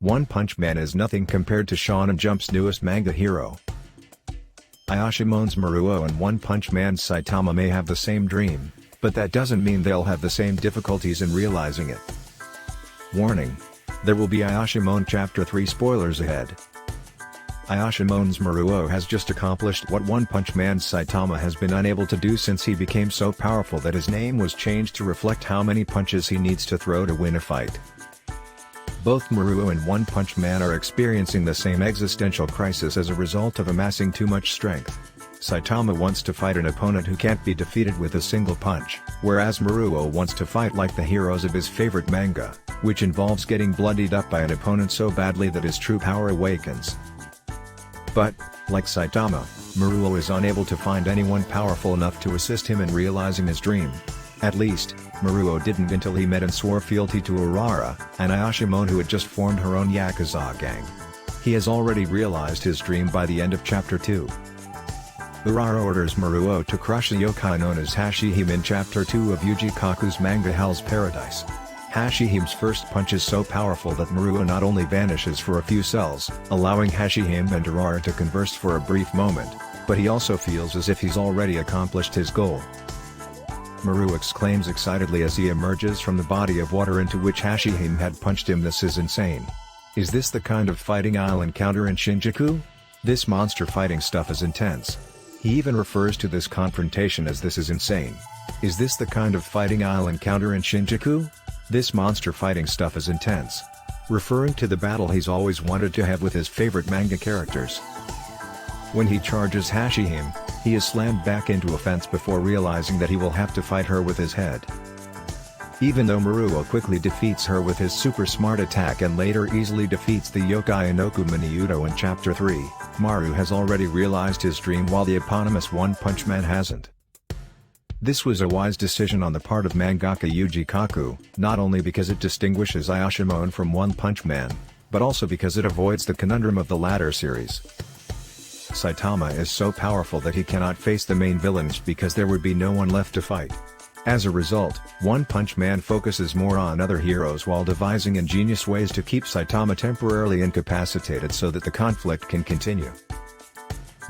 One Punch Man is nothing compared to Shonen Jump's newest manga hero. Ayashimon's Maruo and One-Punch Man's Saitama may have the same dream, but that doesn't mean they'll have the same difficulties in realizing it. Warning: there will be Ayashimon Chapter 3 spoilers ahead. Ayashimon's Maruo has just accomplished what One Punch Man's Saitama has been unable to do since he became so powerful that his name was changed to reflect how many punches he needs to throw to win a fight. Both Maruo and One Punch Man are experiencing the same existential crisis as a result of amassing too much strength. Saitama wants to fight an opponent who can't be defeated with a single punch, whereas Maruo wants to fight like the heroes of his favorite manga, which involves getting bloodied up by an opponent so badly that his true power awakens. But, like Saitama, Maruo is unable to find anyone powerful enough to assist him in realizing his dream. At least, Maruo didn't until he met and swore fealty to Urara, an Ayashimon who had just formed her own Yakuza gang. He has already realized his dream by the end of Chapter 2. Urara orders Maruo to crush a yokai known as Hashihime in Chapter 2 of Yuji Kaku's manga Hell's Paradise. Hashihime's first punch is so powerful that Maruo not only vanishes for a few cells, allowing Hashihime and Urara to converse for a brief moment, but he also feels as if he's already accomplished his goal. Maruo exclaims excitedly as he emerges from the body of water into which Hashihime had punched him. This is insane. Is this the kind of fighting I'll encounter in Shinjuku? This monster fighting stuff is intense. He even refers to this confrontation as "this is insane." Is this the kind of fighting I'll encounter in Shinjuku? This monster fighting stuff is intense. Referring to the battle he's always wanted to have with his favorite manga characters. When he charges Hashihime, he is slammed back into a fence before realizing that he will have to fight her with his head. Even though Maruo quickly defeats her with his super smart attack and later easily defeats the yokai Inokuma Udo in Chapter 3, Maru has already realized his dream while the eponymous One Punch Man hasn't. This was a wise decision on the part of mangaka Yuji Kaku, not only because it distinguishes Ayashimon from One Punch Man, but also because it avoids the conundrum of the latter series. Saitama is so powerful that he cannot face the main villains because there would be no one left to fight. As a result, One Punch Man focuses more on other heroes while devising ingenious ways to keep Saitama temporarily incapacitated so that the conflict can continue.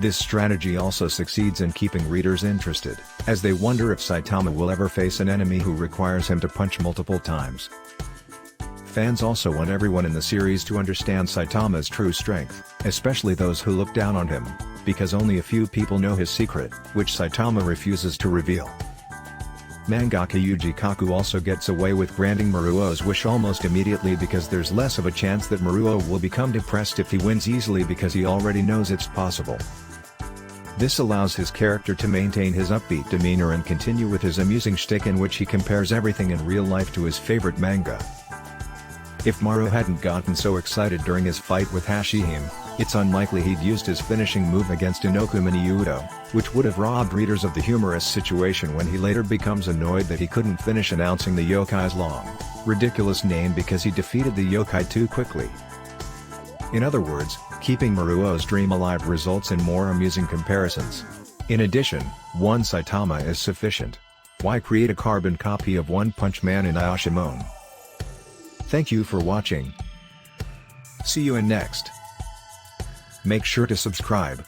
This strategy also succeeds in keeping readers interested, as they wonder if Saitama will ever face an enemy who requires him to punch multiple times. Fans also want everyone in the series to understand Saitama's true strength, especially those who look down on him, because only a few people know his secret, which Saitama refuses to reveal. Mangaka Yuji Kaku also gets away with granting Maruo's wish almost immediately because there's less of a chance that Maruo will become depressed if he wins easily because he already knows it's possible. This allows his character to maintain his upbeat demeanor and continue with his amusing shtick in which he compares everything in real life to his favorite manga. If Maruo hadn't gotten so excited during his fight with Hashihime, it's unlikely he'd used his finishing move against Inokuma Udo, which would have robbed readers of the humorous situation when he later becomes annoyed that he couldn't finish announcing the yokai's long, ridiculous name because he defeated the yokai too quickly. In other words, keeping Maruo's dream alive results in more amusing comparisons. In addition, one Saitama is sufficient. Why create a carbon copy of One Punch Man in Ayashimon? Thank you for watching. See you in next. Make sure to subscribe.